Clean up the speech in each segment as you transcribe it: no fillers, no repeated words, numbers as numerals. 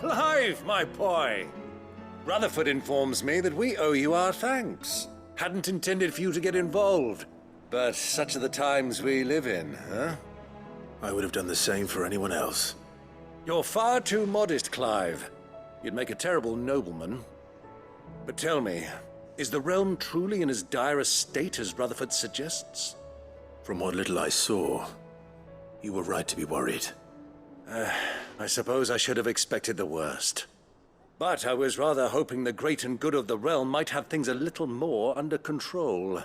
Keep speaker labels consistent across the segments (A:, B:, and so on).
A: Clive, my boy! Rutherford informs me that we owe you our thanks. Hadn't intended for you to get involved, but such are the times we live in, huh?
B: I would have done the same for anyone else.
A: You're far too modest, Clive. You'd make a terrible nobleman. But tell me, is the realm truly in as dire a state as Rutherford suggests?
B: From what little I saw, you were right to be worried.
A: I suppose I should have expected the worst. But I was rather hoping the great and good of the realm might have things a little more under control.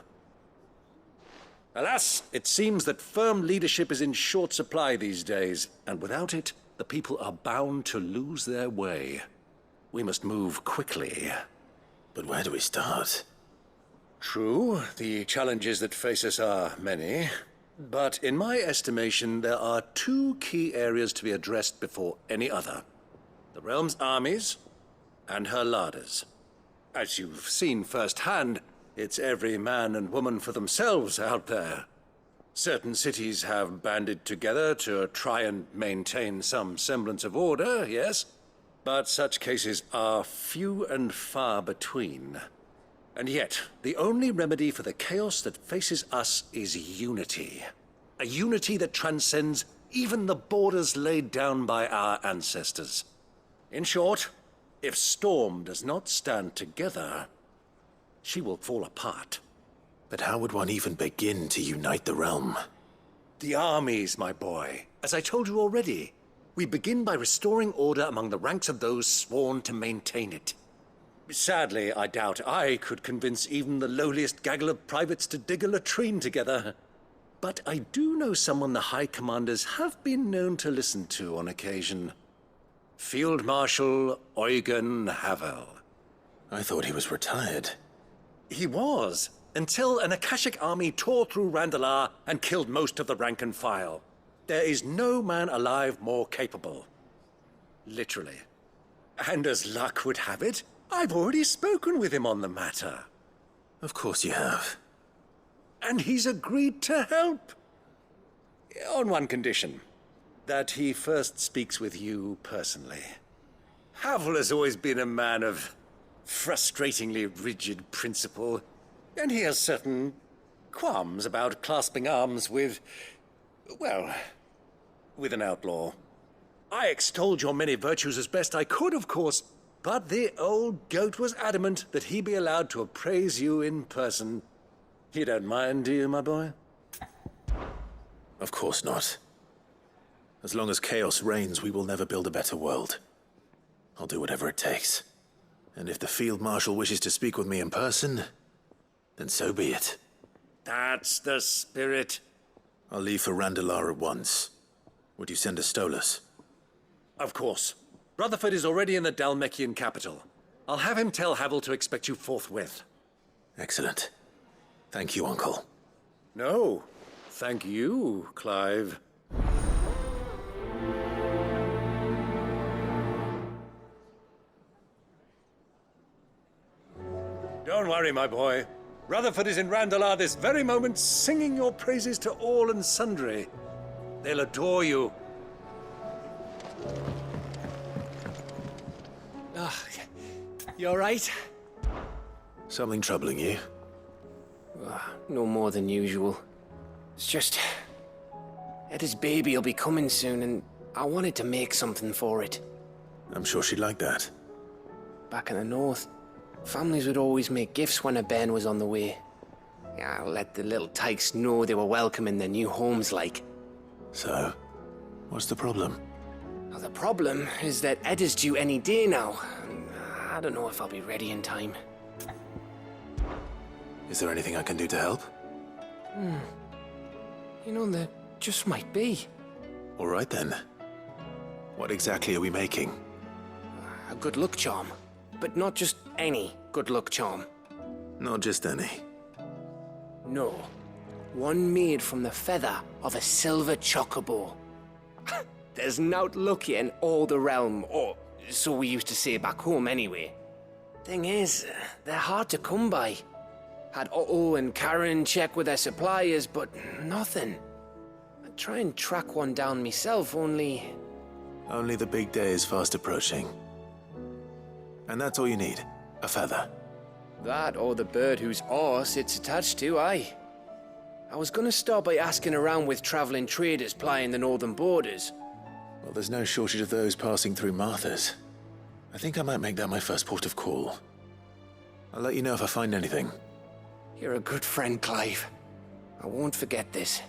A: Alas, it seems that firm leadership is in short supply these days, and without it, the people are bound to lose their way. We must move quickly.
B: But where do we start?
A: True, the challenges that face us are many. But in my estimation, there are two key areas to be addressed before any other. The realm's armies and her larders. As you've seen firsthand, it's every man and woman for themselves out there. Certain cities have banded together to try and maintain some semblance of order, yes? But such cases are few and far between. And yet, the only remedy for the chaos that faces us is unity. A unity that transcends even the borders laid down by our ancestors. In short, if Storm does not stand together, she will fall apart.
B: But how would one even begin to unite the realm?
A: The armies, my boy. As I told you already, we begin by restoring order among the ranks of those sworn to maintain it. Sadly, I doubt I could convince even the lowliest gaggle of privates to dig a latrine together. But I do know someone the High Commanders have been known to listen to on occasion. Field Marshal Eugen Havel.
B: I thought he was retired.
A: He was, until an Akashic army tore through Randalar and killed most of the rank and file. There is no man alive more capable. Literally. And as luck would have it, I've already spoken with him on the matter.
B: Of course you have.
A: And he's agreed to help. On one condition. That he first speaks with you personally. Havel has always been a man of frustratingly rigid principle, and he has certain qualms about clasping arms with, well, with an outlaw. I extolled your many virtues as best I could, of course, but the old goat was adamant that he be allowed to appraise you in person. You don't mind, do you, my boy?
B: Of course not. As long as chaos reigns, we will never build a better world. I'll do whatever it takes. And if the Field Marshal wishes to speak with me in person, then so be it.
A: That's the spirit.
B: I'll leave for Randalar at once. Would you send a Stolas?
A: Of course. Rutherford is already in the Dalmekian capital. I'll have him tell Havel to expect you forthwith.
B: Excellent. Thank you, Uncle.
A: No, thank you, Clive. Don't worry, my boy. Rutherford is in Randalar this very moment, singing your praises to all and sundry. They'll adore you.
C: You all right?
B: Something troubling you?
C: No more than usual. It's just... Eda's baby will be coming soon, and I wanted to make something for it.
B: I'm sure she'd like that.
C: Back in the north, families would always make gifts when a bairn was on the way. Yeah, let the little tykes know they were welcome in their new homes, like.
B: So, what's the problem?
C: Now, the problem is that Eda's due any day now. And I don't know if I'll be ready in time.
B: Is there anything I can do to help?
C: You know, there just might be.
B: All right then. What exactly are we making?
C: A good luck charm. But not just any good luck charm.
B: Not just any.
C: No. One made from the feather of a silver chocobo. There's naught lucky in all the realm, or so we used to say back home anyway. Thing is, they're hard to come by. Had Otto and Karen check with their suppliers, but nothing. I'd try and track one down myself, only...
B: Only the big day is fast approaching. And that's all you need. A feather.
C: That or the bird whose horse it's attached to, aye. I was gonna start by asking around with traveling traders plying the northern borders.
B: Well, there's no shortage of those passing through Martha's. I think I might make that my first port of call. I'll let you know if I find anything.
C: You're a good friend, Clive. I won't forget this.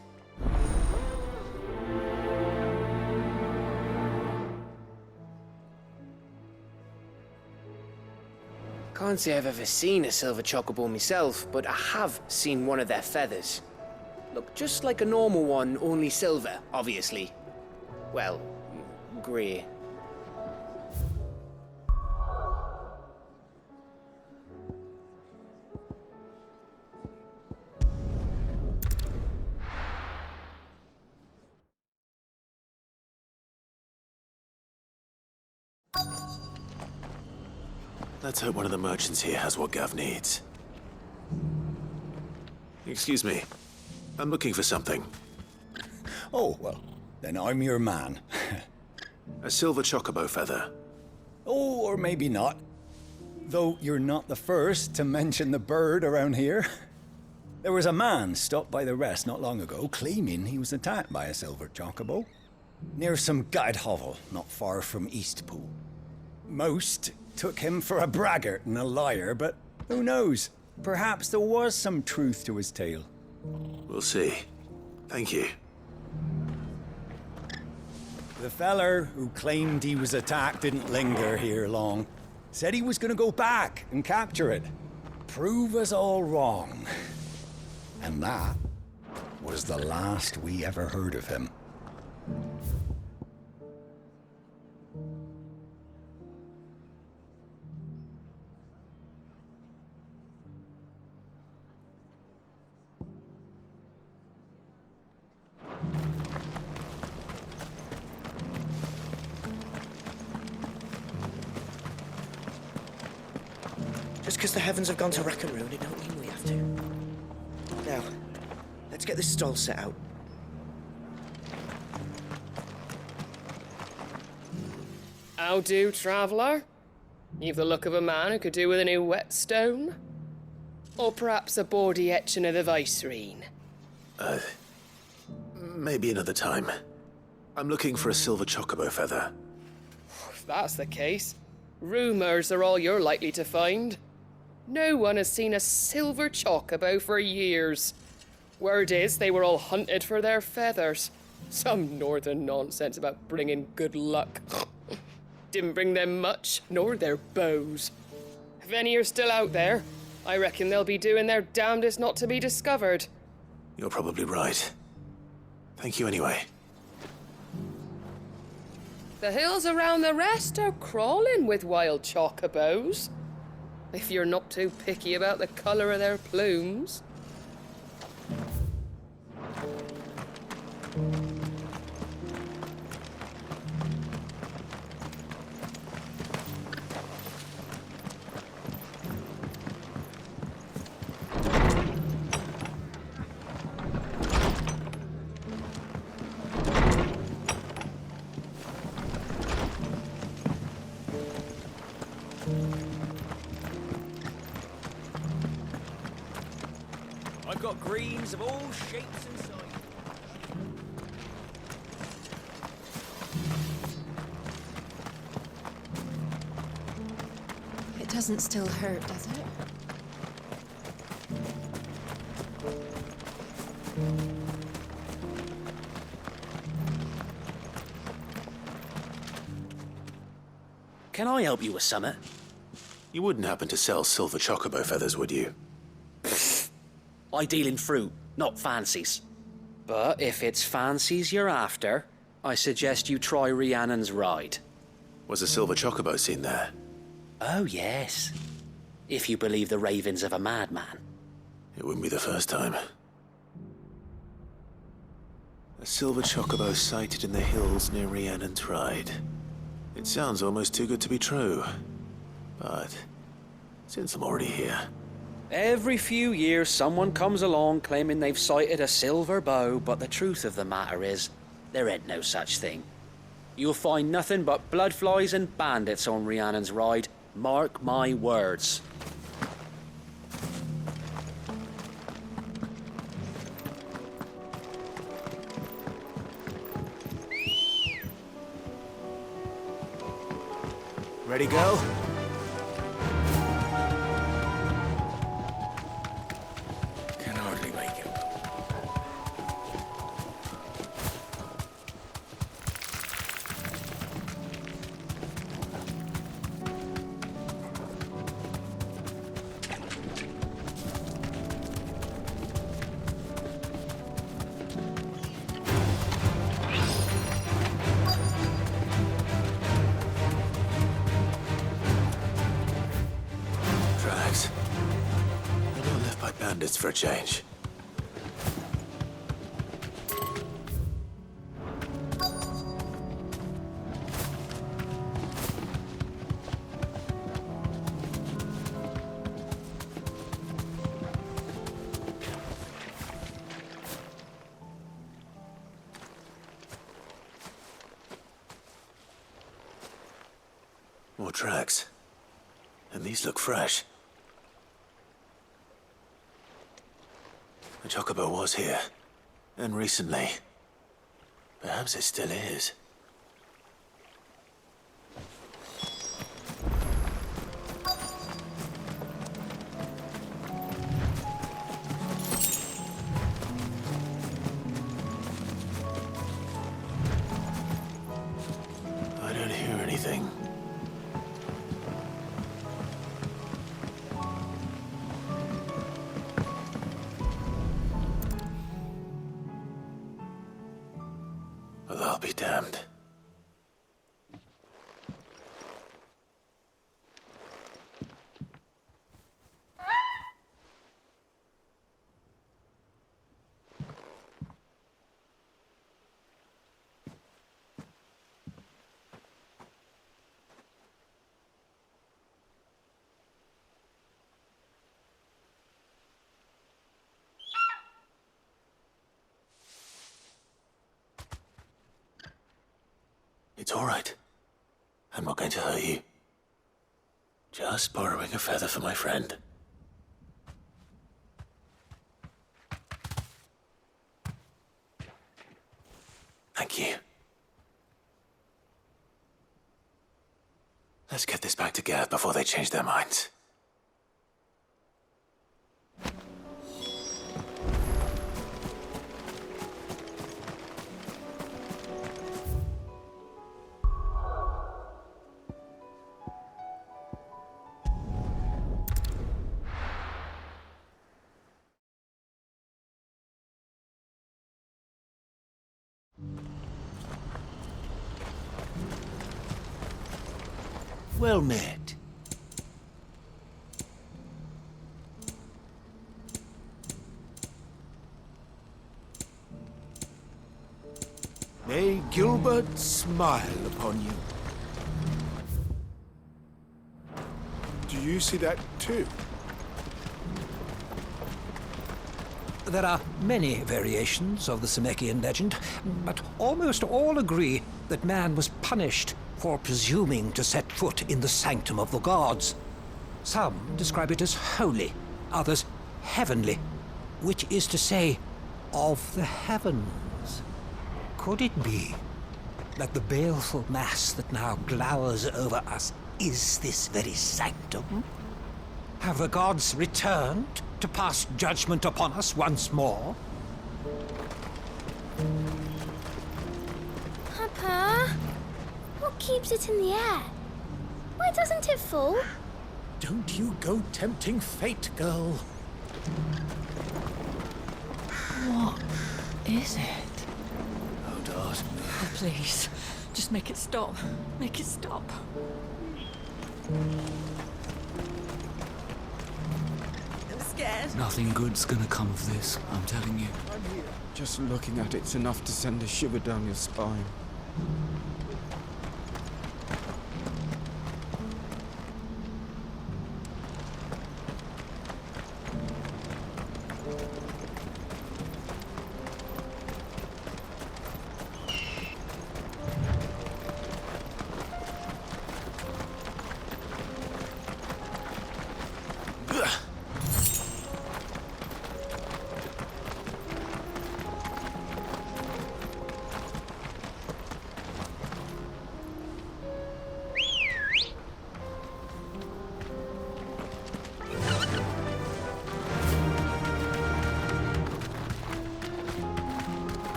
C: Can't say I've ever seen a silver chocobo myself, but I have seen one of their feathers. Look just like a normal one, only silver, obviously. Well, grey.
B: Let's hope one of the merchants here has what Gav needs. Excuse me. I'm looking for something.
D: Oh, well, then I'm your man.
B: A silver chocobo feather.
D: Oh, or maybe not. Though you're not the first to mention the bird around here. There was a man stopped by the rest not long ago claiming he was attacked by a silver chocobo near some gad hovel not far from Eastpool. Most took him for a braggart and a liar, but who knows? Perhaps there was some truth to his tale.
B: We'll see. Thank you.
D: The feller who claimed he was attacked didn't linger here long. Said he was gonna go back and capture it. Prove us all wrong. And that was the last we ever heard of him.
E: Just because the heavens have gone to rack and ruin, it don't mean we have to. Now, let's get this stall set out.
F: How do, traveller? You've the look of a man who could do with a new whetstone. Or perhaps a bawdy etching of the Vicerine.
B: Maybe another time. I'm looking for a silver chocobo feather.
F: If that's the case, rumours are all you're likely to find. No one has seen a silver chocobo for years. Word is they were all hunted for their feathers. Some northern nonsense about bringing good luck. Didn't bring them much, nor their bows. If any are still out there, I reckon they'll be doing their damnedest not to be discovered.
B: You're probably right. Thank you anyway.
F: The hills around the rest are crawling with wild chocobos. If you're not too picky about the colour of their plumes.
G: I've got greens of all shapes and sizes.
H: It doesn't still hurt, does it?
G: Can I help you with something?
B: You wouldn't happen to sell silver chocobo feathers, would you?
G: I deal in fruit, not fancies. But if it's fancies you're after, I suggest you try Rhiannon's ride.
B: Was a silver chocobo seen there?
G: Oh, yes. If you believe the ravings of a madman.
B: It wouldn't be the first time. A silver chocobo sighted in the hills near Rhiannon's Ride. It sounds almost too good to be true. But since I'm already here...
G: Every few years someone comes along claiming they've sighted a silver bow, but the truth of the matter is, there ain't no such thing. You'll find nothing but bloodflies and bandits on Rhiannon's Ride, Mark my words.
B: Ready, go?
D: Can hardly make it.
B: Drags. I got left by bandits for a change. More tracks. And these look fresh. The Chocobo was here. And recently. Perhaps it still is. I don't hear anything. Well, I'll be damned. It's all right. I'm not going to hurt you. Just borrowing a feather for my friend. Thank you. Let's get this back to Gav before they change their minds.
I: Well met. May Gilbert smile upon you.
J: Do you see that too?
I: There are many variations of the Semekian legend, but almost all agree that man was punished for presuming to set foot in the sanctum of the gods. Some describe it as holy, others heavenly, which is to say, of the heavens. Could it be that the baleful mass that now glowers over us is this very sanctum? Have the gods returned to pass judgment upon us once more?
K: Papa, what keeps it in the air? Why doesn't it fall?
I: Don't you go tempting fate, girl.
L: What is it?
I: Oh, Dot.
L: Oh, please, just make it stop. Make it stop.
K: I'm scared.
M: Nothing good's gonna come of this, I'm telling you.
J: Just looking at it's enough to send a shiver down your spine.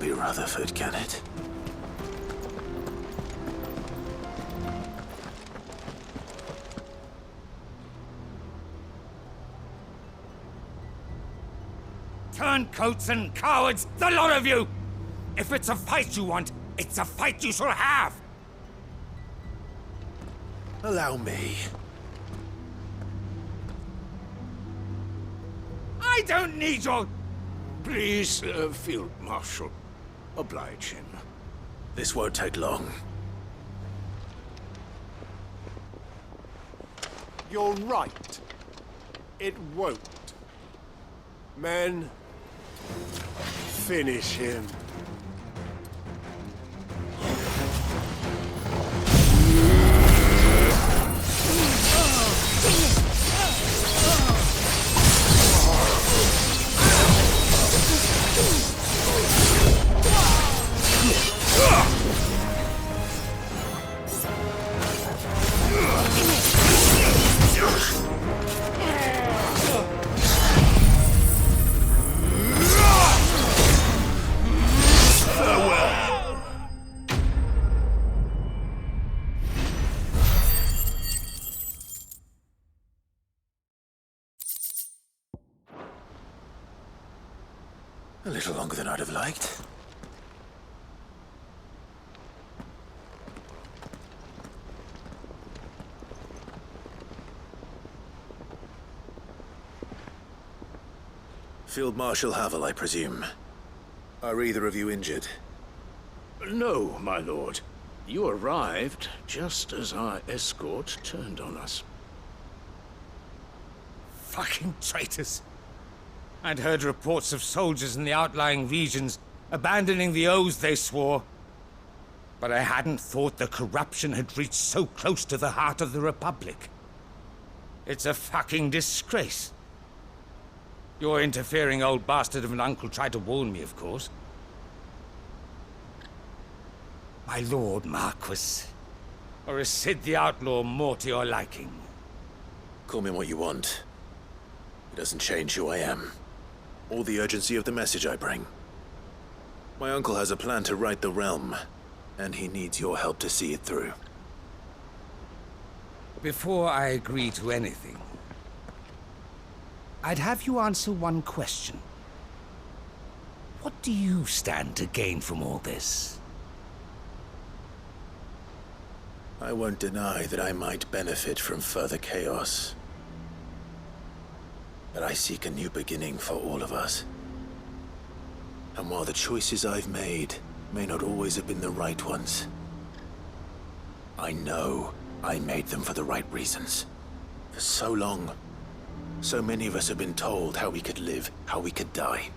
B: be Rutherford, can it?
N: Turncoats and cowards, the lot of you! If it's a fight you want, it's a fight you shall have!
B: Allow me.
N: I don't need your...
O: Please, Field Marshal, oblige him.
B: This won't take long.
O: You're right. It won't. Men, finish him.
B: A little longer than I'd have liked. Field Marshal Havel, I presume. Are either of you injured?
O: No, my lord. You arrived just as our escort turned on us.
N: Fucking traitors. I'd heard reports of soldiers in the outlying regions abandoning the oaths they swore. But I hadn't thought the corruption had reached so close to the heart of the Republic. It's a fucking disgrace. Your interfering old bastard of an uncle tried to warn me, of course. My lord Marquis. Or is Sid the Outlaw more to your liking?
B: Call me what you want. It doesn't change who I am. Or the urgency of the message I bring. My uncle has a plan to right the realm, and he needs your help to see it through.
N: Before I agree to anything, I'd have you answer one question. What do you stand to gain from all this?
B: I won't deny that I might benefit from further chaos. But I seek a new beginning for all of us. And while the choices I've made may not always have been the right ones, I know I made them for the right reasons. For so long, so many of us have been told how we could live, how we could die,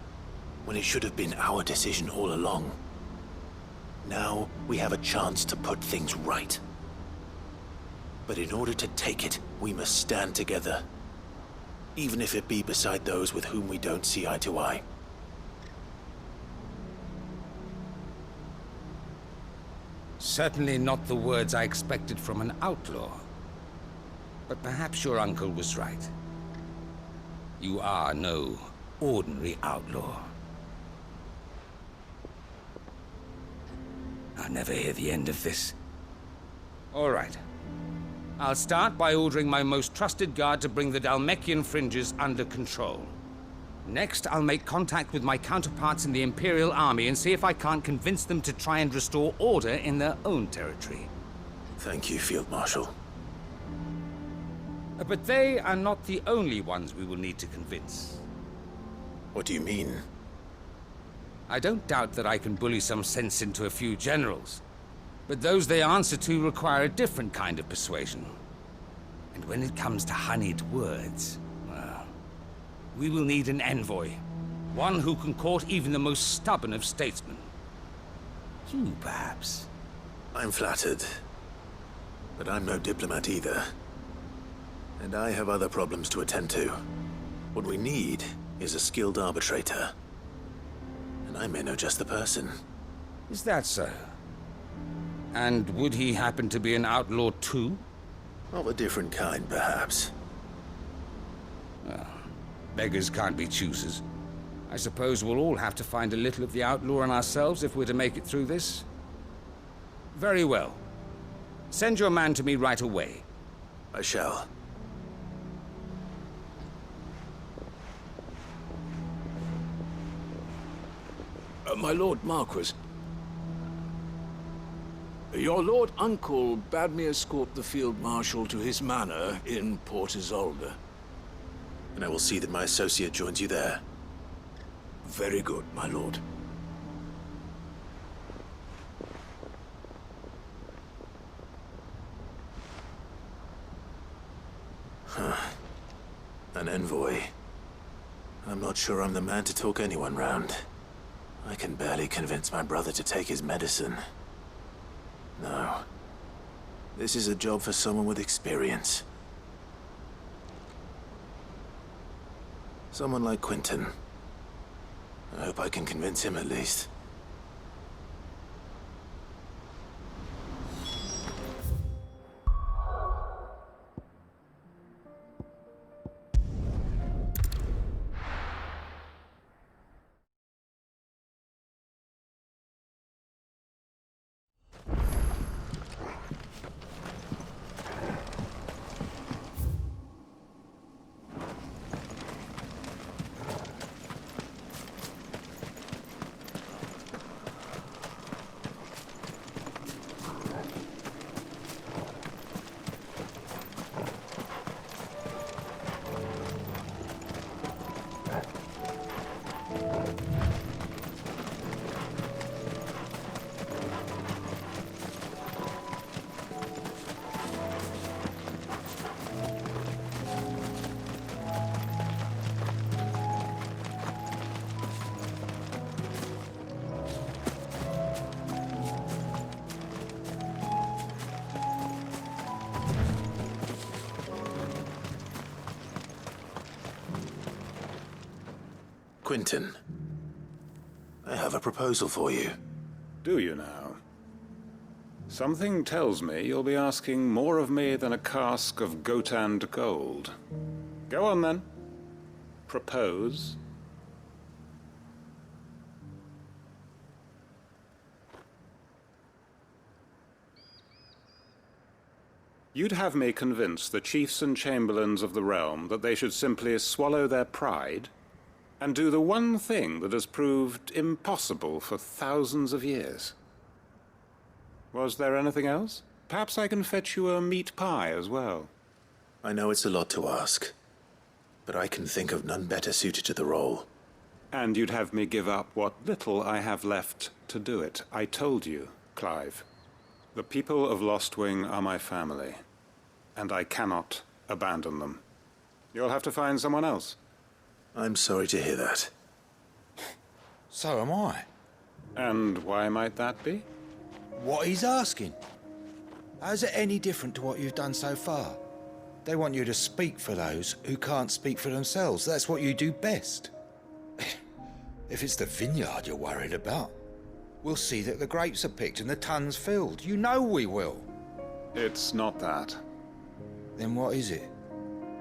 B: when it should have been our decision all along. Now we have a chance to put things right. But in order to take it, we must stand together. Even if it be beside those with whom we don't see eye to eye.
N: Certainly not the words I expected from an outlaw. But perhaps your uncle was right. You are no ordinary outlaw. I'll never hear the end of this. All right. I'll start by ordering my most trusted guard to bring the Dalmekian fringes under control. Next, I'll make contact with my counterparts in the Imperial Army and see if I can't convince them to try and restore order in their own territory.
B: Thank you, Field Marshal.
N: But they are not the only ones we will need to convince.
B: What do you mean?
N: I don't doubt that I can bully some sense into a few generals. But those they answer to require a different kind of persuasion. And when it comes to honeyed words, well, we will need an envoy. One who can court even the most stubborn of statesmen. You, perhaps.
B: I'm flattered. But I'm no diplomat either. And I have other problems to attend to. What we need is a skilled arbitrator. And I may know just the person.
N: Is that so? And would he happen to be an outlaw too?
B: Of a different kind, perhaps.
N: Well, beggars can't be choosers. I suppose we'll all have to find a little of the outlaw in ourselves if we're to make it through this. Very well. Send your man to me right away.
B: I shall.
O: My Lord Marquis. Your Lord Uncle bade me escort the Field Marshal to his manor in Port Isolde.
B: And I will see that my associate joins you there.
O: Very good, my lord.
B: An envoy. I'm not sure I'm the man to talk anyone round. I can barely convince my brother to take his medicine. No. This is a job for someone with experience. Someone like Quentin. I hope I can convince him at least. Quentin, I have a proposal for you.
A: Do you now? Something tells me you'll be asking more of me than a cask of Gotand gold. Go on then. Propose. You'd have me convince the chiefs and chamberlains of the realm that they should simply swallow their pride and do the one thing that has proved impossible for thousands of years. Was there anything else? Perhaps I can fetch you a meat pie as well.
B: I know it's a lot to ask, but I can think of none better suited to the role.
A: And you'd have me give up what little I have left to do it. I told you, Clive. The people of Lostwing are my family, and I cannot abandon them. You'll have to find someone else.
B: I'm sorry to hear that.
P: So am I.
A: And why might that be?
P: What he's asking. How's it any different to what you've done so far? They want you to speak for those who can't speak for themselves. That's what you do best. If it's the vineyard you're worried about, we'll see that the grapes are picked and the tons filled. You know we will.
A: It's not that.
P: Then what is it?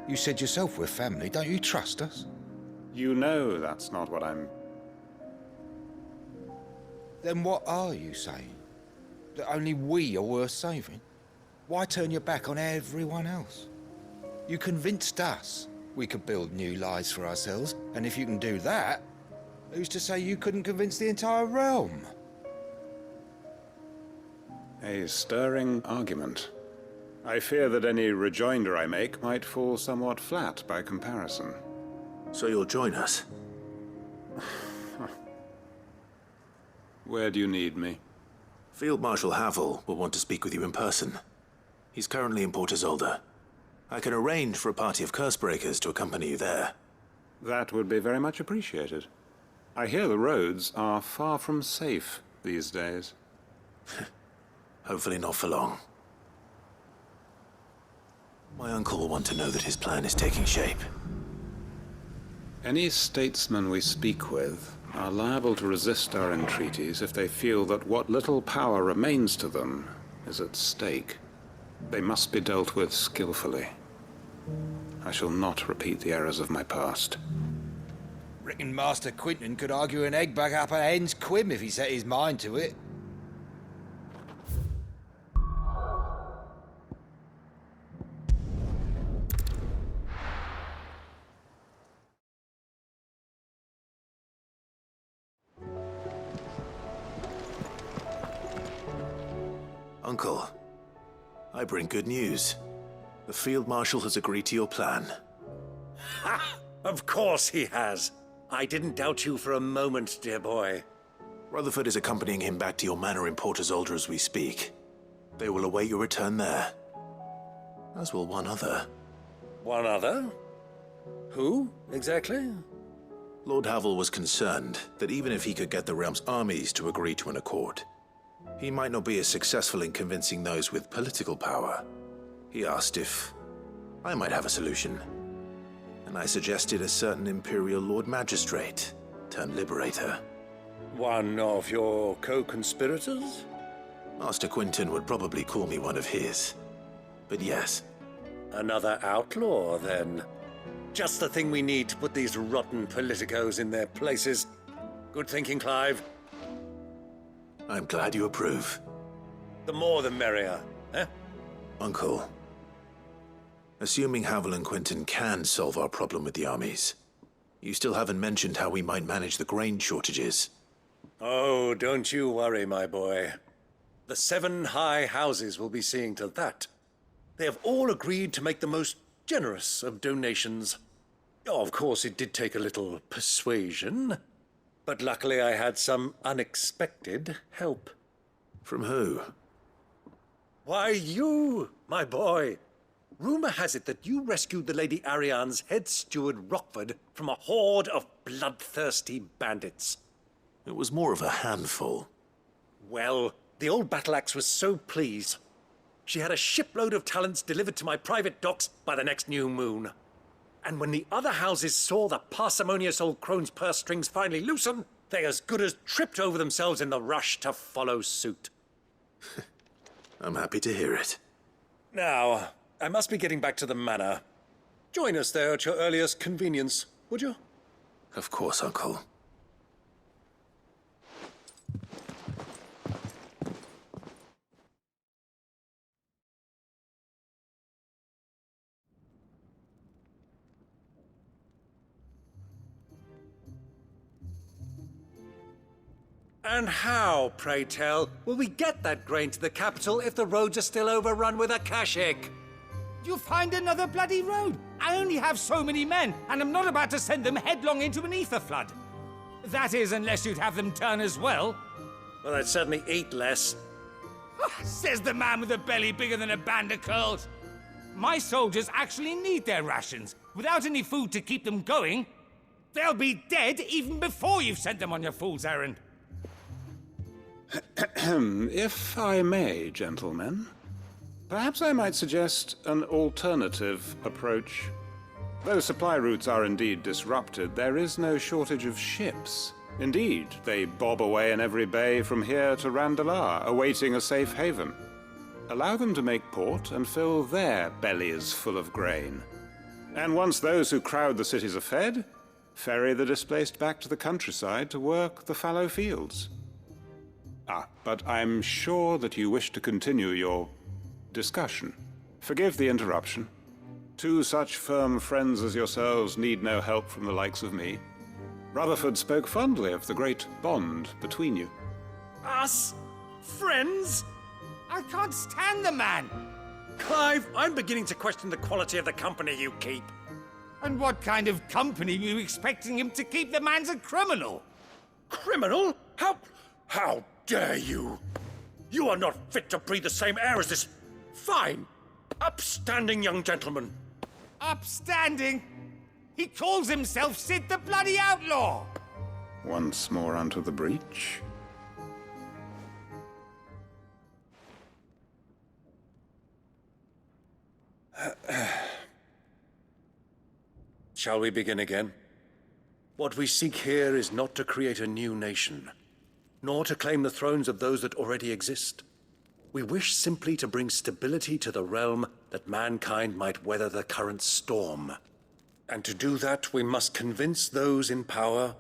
P: You said yourself we're family. Don't you trust us?
A: You know that's not what I'm...
P: Then what are you saying? That only we are worth saving? Why turn your back on everyone else? You convinced us we could build new lives for ourselves, and if you can do that, who's to say you couldn't convince the entire realm?
A: A stirring argument. I fear that any rejoinder I make might fall somewhat flat by comparison.
B: So you'll join us?
A: Where do you need me?
B: Field Marshal Havel will want to speak with you in person. He's currently in Port Isolde. I can arrange for a party of Cursebreakers to accompany you there.
A: That would be very much appreciated. I hear the roads are far from safe these days.
B: Hopefully not for long. My uncle will want to know that his plan is taking shape.
A: Any statesmen we speak with are liable to resist our entreaties if they feel that what little power remains to them is at stake. They must be dealt with skillfully. I shall not repeat the errors of my past.
P: Reckon Master Quinton could argue an egg back up a hen's quim if he set his mind to it.
B: Uncle, I bring good news. The Field Marshal has agreed to your plan.
A: Ha! Of course he has. I didn't doubt you for a moment, dear boy.
B: Rutherford is accompanying him back to your manor in Porter's Alder as we speak. They will await your return there. As will one other.
A: One other? Who, exactly?
B: Lord Havel was concerned that even if he could get the realm's armies to agree to an accord, he might not be as successful in convincing those with political power. He asked if I might have a solution, and I suggested a certain Imperial Lord Magistrate turned Liberator.
A: One of your co-conspirators?
B: Master Quinton would probably call me one of his, but yes.
A: Another outlaw, then. Just the thing we need to put these rotten politicos in their places. Good thinking, Clive.
B: I'm glad you approve.
A: The more the merrier, eh?
B: Uncle, assuming Havel and Quinton can solve our problem with the armies, you still haven't mentioned how we might manage the grain shortages.
A: Oh, don't you worry, my boy. The 7 high houses will be seeing to that. They have all agreed to make the most generous of donations. Oh, of course, it did take a little persuasion, but luckily I had some unexpected help.
B: From who?
A: Why, you, my boy. Rumor has it that you rescued the Lady Ariane's head steward Rockford from a horde of bloodthirsty bandits.
B: It was more of a handful.
A: Well, the old battle axe was so pleased. She had a shipload of talents delivered to my private docks by the next new moon. And when the other houses saw the parsimonious old crone's purse strings finally loosen, they as good as tripped over themselves in the rush to follow suit.
B: I'm happy to hear it.
A: Now, I must be getting back to the manor. Join us there at your earliest convenience, would you?
B: Of course, Uncle.
A: And how, pray tell, will we get that grain to the capital if the roads are still overrun with akashic?
N: You find another bloody road. I only have so many men, and I'm not about to send them headlong into an ether flood. That is, unless you'd have them turn as well.
A: Well, I'd certainly eat less.
N: Says the man with a belly bigger than a band of curls. My soldiers actually need their rations. Without any food to keep them going, they'll be dead even before you've sent them on your fool's errand.
Q: If I may, gentlemen, perhaps I might suggest an alternative approach. Though supply routes are indeed disrupted, there is no shortage of ships. Indeed, they bob away in every bay from here to Randalar, awaiting a safe haven. Allow them to make port and fill their bellies full of grain. And once those who crowd the cities are fed, ferry the displaced back to the countryside to work the fallow fields. But I'm sure that you wish to continue your discussion. Forgive the interruption. 2 such firm friends as yourselves need no help from the likes of me. Rutherford spoke fondly of the great bond between you.
A: Us? Friends?
N: I can't stand the man!
A: Clive, I'm beginning to question the quality of the company you keep.
N: And what kind of company are you expecting him to keep? The man's a criminal!
A: Criminal? How dare you? You are not fit to breathe the same air as this fine, upstanding young gentleman.
N: Upstanding? He calls himself Sid the Bloody Outlaw!
Q: Once more onto the breach.
A: Shall we begin again? What we seek here is not to create a new nation, nor to claim the thrones of those that already exist. We wish simply to bring stability to the realm that mankind might weather the current storm. And to do that, we must convince those in power,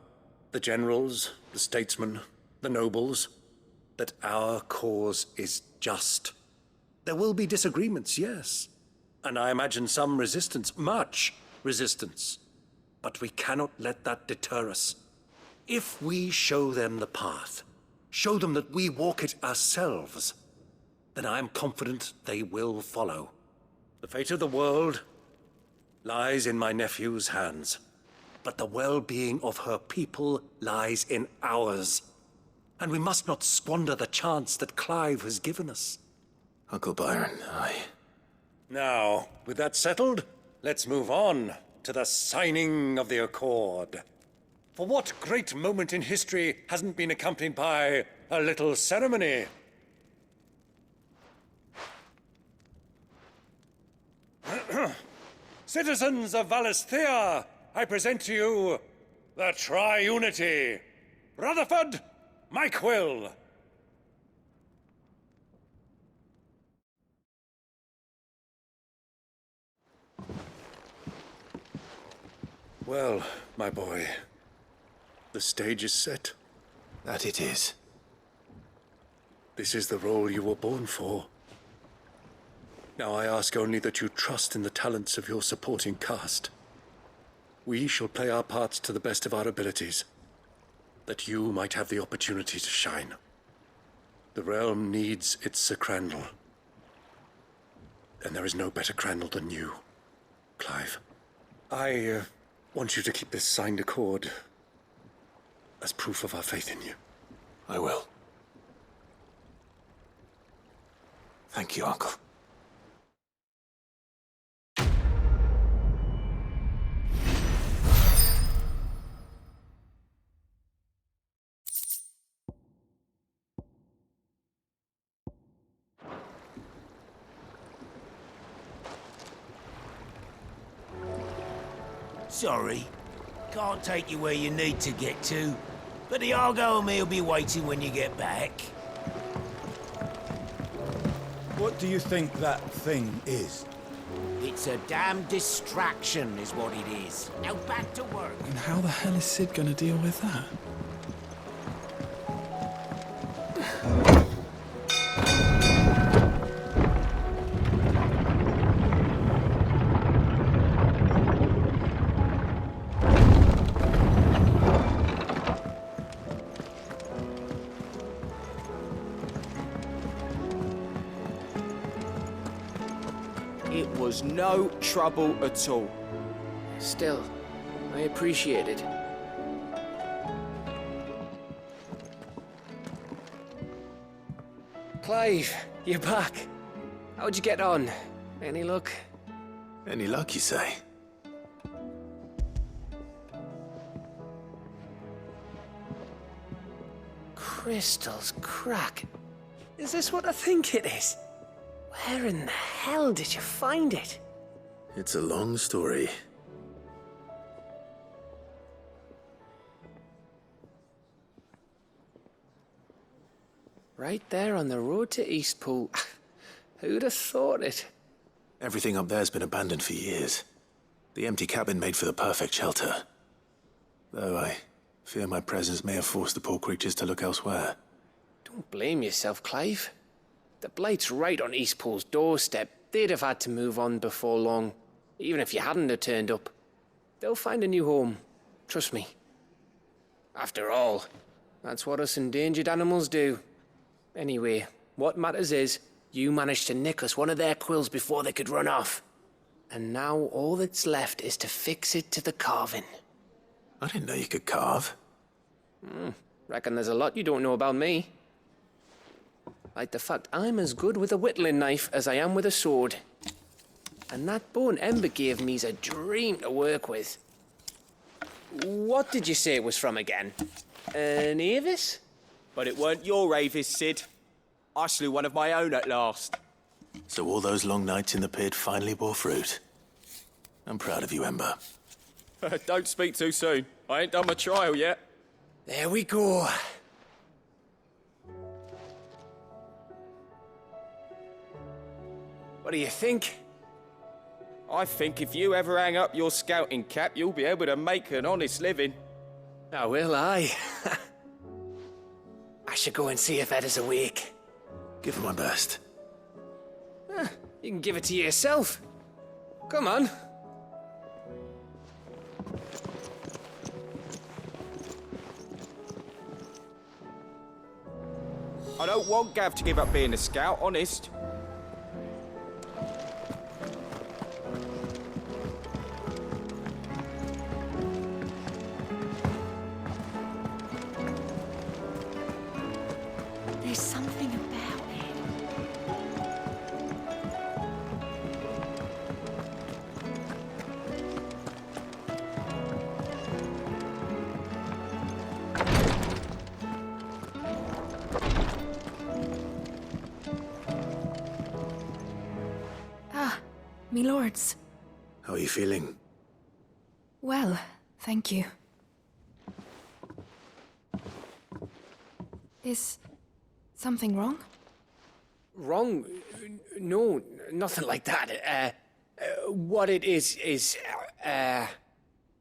A: the generals, the statesmen, the nobles, that our cause is just. There will be disagreements, yes. And I imagine some resistance, much resistance. But we cannot let that deter us. If we show them the path, show them that we walk it ourselves, then I am confident they will follow. The fate of the world lies in my nephew's hands, but the well-being of her people lies in ours. And we must not squander the chance that Clive has given us.
B: Uncle Byron,
A: Now, with that settled, let's move on to the signing of the Accord. For what great moment in history hasn't been accompanied by a little ceremony? Citizens of Valisthea, I present to you the Triunity. Rutherford, Mike Will. Well, my boy, the stage is set.
B: That it is.
A: This is the role you were born for. Now I ask only that you trust in the talents of your supporting cast. We shall play our parts to the best of our abilities, that you might have the opportunity to shine. The realm needs its Sir Crandall. And there is no better Crandall than you, Clive. I want you to keep this signed accord as proof of our faith in you.
B: I will. Thank you, Uncle.
R: Sorry, can't take you where you need to get to, but the Argo and me will be waiting when you get back.
P: What do you think that thing is?
R: It's a damn distraction, is what it is. Now back to work.
M: And how the hell is Sid gonna deal with that?
C: It was no trouble at all. Still, I appreciate it. Clive, you're back. How'd you get on? Any luck?
B: Any luck, you say?
C: Crystal's crack. Is this what I think it is? Where in the hell did you find it?
B: It's a long story.
C: Right there on the road to Eastpool. Who'd have thought it?
B: Everything up there's been abandoned for years. The empty cabin made for the perfect shelter. Though I fear my presence may have forced the poor creatures to look elsewhere.
C: Don't blame yourself, Clive. The Blight's right on Eastpool's doorstep. They'd have had to move on before long, even if you hadn't have turned up. They'll find a new home. Trust me. After all, that's what us endangered animals do. Anyway, what matters is, you managed to nick us one of their quills before they could run off. And now all that's left is to fix it to the carving.
B: I didn't know you could carve.
C: Reckon there's a lot you don't know about me. Like the fact I'm as good with a whittling knife as I am with a sword. And that bone Ember gave me's a dream to work with. What did you say it was from again? An Avis?
S: But it weren't your Avis, Sid. I slew one of my own at last.
B: So all those long nights in the pit finally bore fruit. I'm proud of you, Ember.
S: Don't speak too soon. I ain't done my trial yet.
C: There we go. What do you think?
S: I think if you ever hang up your scouting cap, you'll be able to make an honest living.
C: Oh, will I? I should go and see if Ed is awake.
B: Give it my best.
C: You can give it to yourself. Come on.
S: I don't want Gav to give up being a scout, honest.
L: There's something about it. Ah, me lords.
B: How are you feeling?
L: Well, thank you. Is something wrong?
C: Wrong? No, nothing like that. What it is,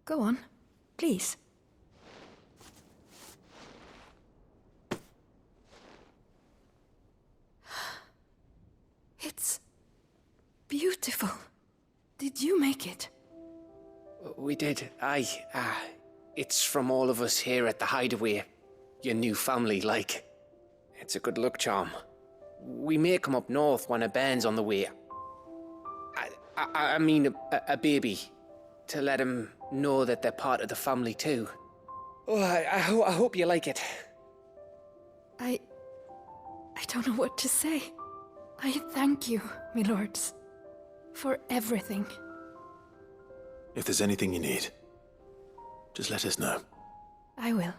L: Go on, please. It's beautiful. Did you make it?
C: We did. Aye. It's from all of us here at the Hideaway. Your new family, like. It's a good luck charm. We may come up north when a band's on the way. I mean a baby. To let him know that they're part of the family too. Oh, I hope you like it.
L: I don't know what to say. I thank you, my lords, for everything.
B: If there's anything you need, just let us know.
L: I will.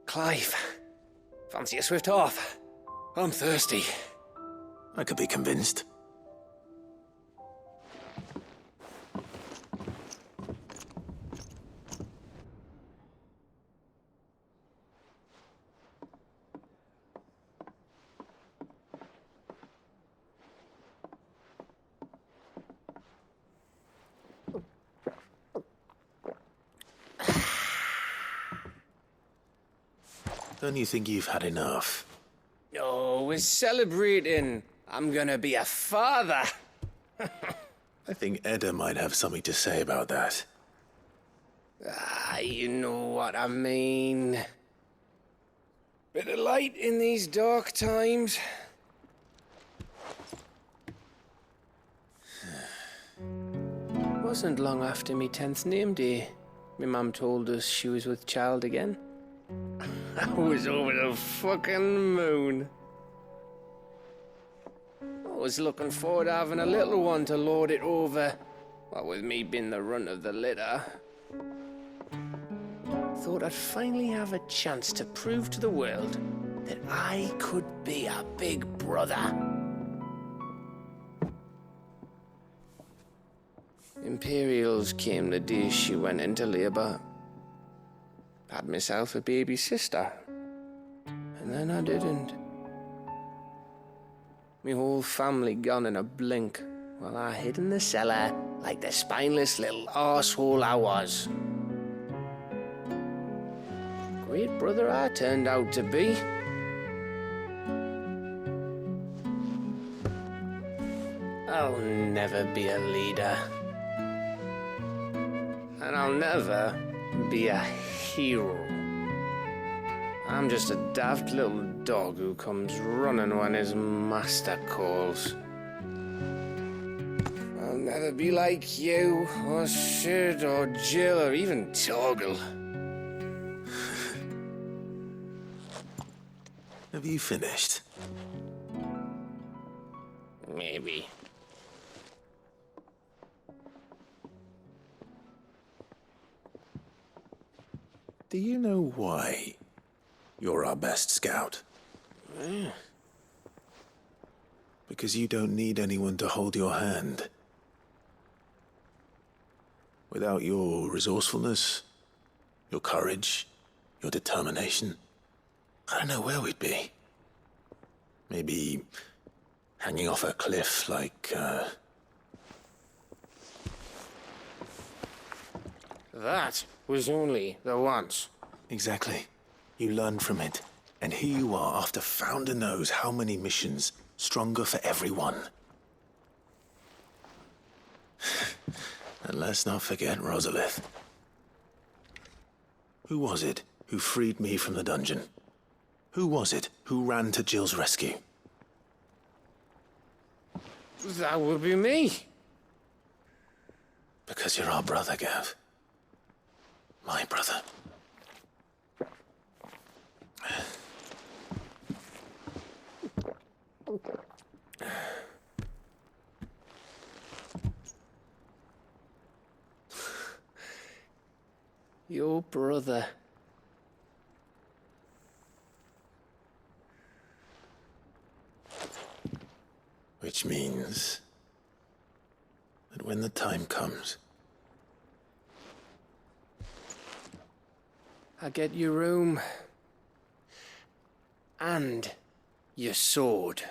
C: Clive, fancy a swift off? I'm thirsty.
B: I could be convinced. Don't you think you've had enough?
C: Oh, we're celebrating. I'm gonna be a father.
B: I think Edda might have something to say about that.
C: You know what I mean. Bit of light in these dark times. Wasn't long after me 10th name day. My mum told us she was with child again. I was over the fucking moon. I was looking forward to having a little one to lord it over. What with me being the runt of the litter. Thought I'd finally have a chance to prove to the world that I could be a big brother. Imperials came the day she went into labour. Had myself a baby sister. And then I didn't. Me whole family gone in a blink, while I hid in the cellar like the spineless little arsehole I was. Great brother I turned out to be. I'll never be a leader. And I'll never be a hero. I'm just a daft little dog who comes running when his master calls. I'll never be like you, or Sid, or Jill, or even Torgal.
B: Have you finished?
C: Maybe.
B: Do you know why you're our best scout? Because you don't need anyone to hold your hand. Without your resourcefulness, your courage, your determination, I don't know where we'd be. Maybe Hanging off a cliff like,
C: That was only the once.
B: Exactly. You learned from it. And here you are, after Founder knows how many missions, stronger for everyone. And let's not forget Rosalith. Who was it who freed me from the dungeon? Who was it who ran to Jill's rescue?
C: That would be me.
B: Because you're our brother, Gav. My brother.
C: Your brother.
B: Which means that when the time comes,
C: I get your room. And your sword.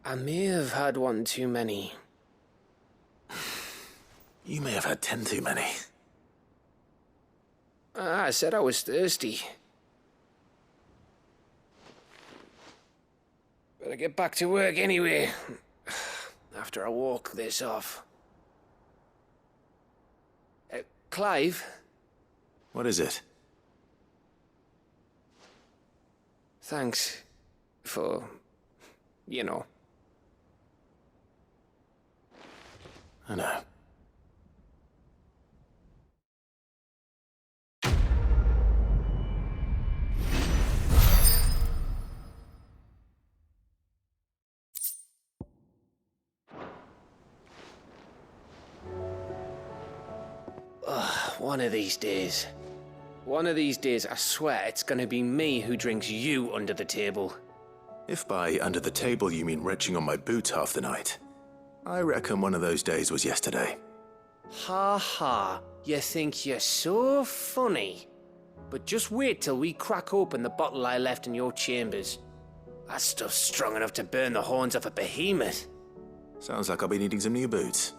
C: I may have had one too many.
B: you may have had 10 too many.
C: I said I was thirsty. Better get back to work anyway. After I walk this off. Clive?
B: What is it?
C: Thanks for, you know.
B: I know.
C: One of these days. One of these days, I swear it's gonna be me who drinks you under the table.
B: If by under the table you mean retching on my boots half the night, I reckon one of those days was yesterday.
C: Ha ha, you think you're so funny. But just wait till we crack open the bottle I left in your chambers. That stuff's strong enough to burn the horns off a behemoth.
B: Sounds like I'll be needing some new boots.